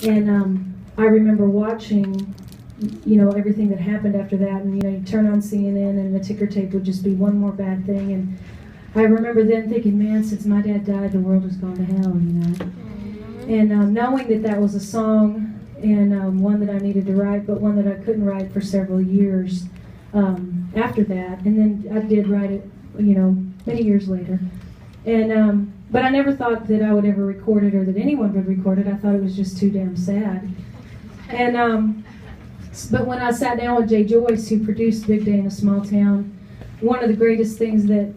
And I remember watching, everything that happened after that. And, you turn on CNN and the ticker tape would just be one more bad thing. And I remember then thinking, man, since my dad died, the world has gone to hell, And knowing that that was a song and one that I needed to write, but one that I couldn't write for several years after that. And then I did write it, many years later. And but I never thought that I would ever record it or that anyone would record it. I thought it was just too damn sad. And but when I sat down with Jay Joyce, who produced Big Day in a Small Town, one of the greatest things that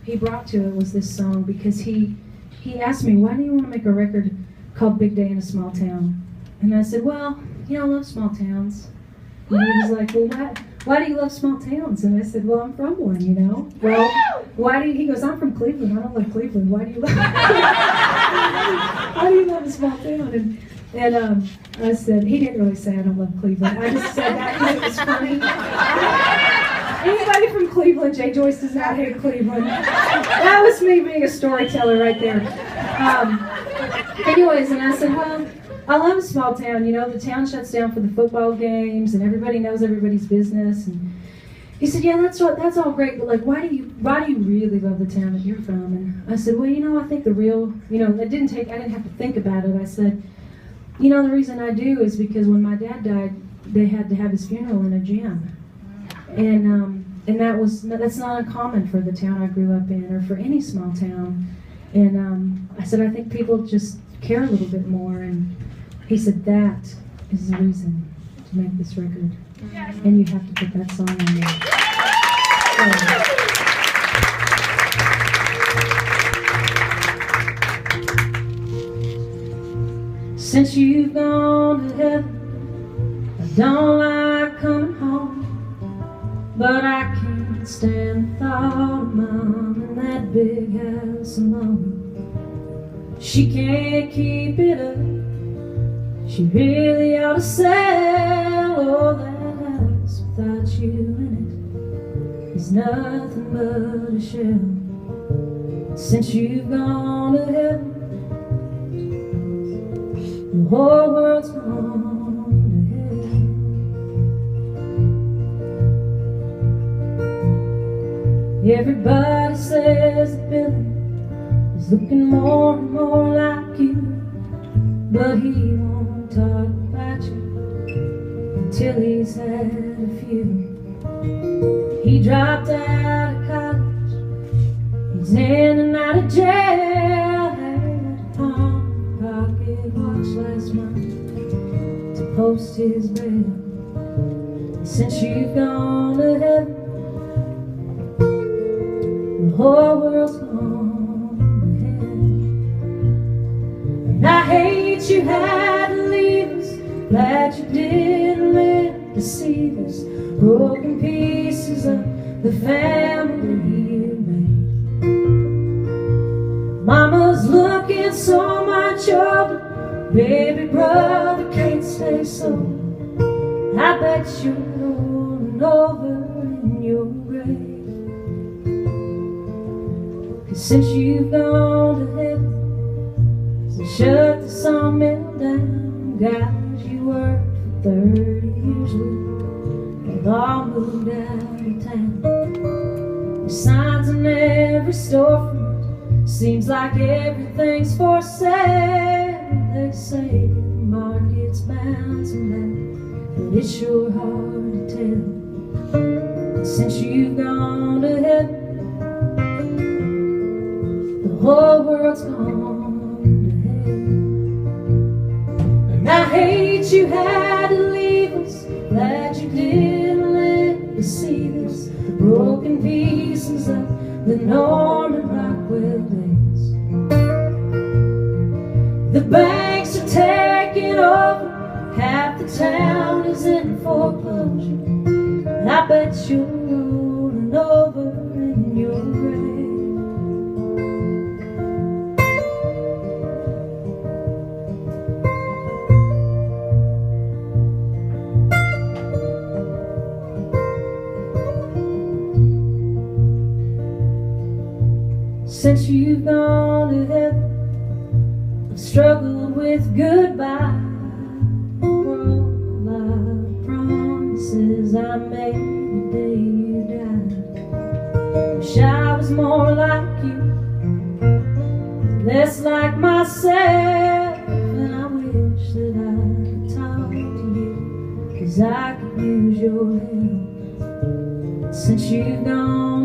he brought to it was this song, because he asked me, why do you want to make a record called Big Day in a Small Town? And I said, well, I love small towns. And he was like, well, why do you love small towns? And I said, well, I'm from one, Well, why do you, he goes, I'm from Cleveland. I don't love Cleveland. Why do you love why do you love a small town? And I said, he didn't really say I don't love Cleveland. I just said that because it was funny. Anybody from Cleveland, Jay Joyce does not hate Cleveland. That was me being a storyteller right there. Anyways, and I said, well, I love a small town. The town shuts down for the football games, and everybody knows everybody's business. And he said, yeah, that's all great, but why do you really love the town that you're from? And I said, well, I think the real, I didn't have to think about it. I said, the reason I do is because when my dad died, they had to have his funeral in a gym. And that's not uncommon for the town I grew up in or for any small town. And I said, I think people just care a little bit more. And he said, that is the reason to make this record. And you have to put that song on there. Since you've gone to heaven, I don't like coming home, but I can't stand the thought of Mom in that big house alone. She can't keep it up. She really ought to sell all that house without you in it. It's nothing but a shell. Since you've gone to heaven, the whole world's gone to hell. Everybody says that Billy is looking more and more like you, but he won't talk about you until he's had a few. He dropped out of college, he's in and out of jail, had a pocket watch last month to post his bail. Since you've gone to heaven, the whole world's gone to hell. And I hate you had to leave us, glad you didn't live to see this, broken pieces of the family you made. Mama's looking so much older, baby brother can't stay sober. I bet you're rolling over in your grave. 'Cause since you've gone to heaven, so shut the sawmill down. Guys you worked for 30 years with, they've all moved out of town. There's signs in every storefront, seems like everything's for sale. They say the market's bouncing back, but it's sure hard to tell. Since you've gone to heaven, the whole world's gone to hell. And I hate you had to leave us, glad you didn't live to see this, the broken pieces of the Norman Rockwell days. The banks are taking over, half the town is in foreclosure. And I bet you're rolling over in your grave. Since you've gone to heaven, I've struggled with goodbye. just like myself. And I wish that I could talk to you, 'cause I could use your help since you've gone.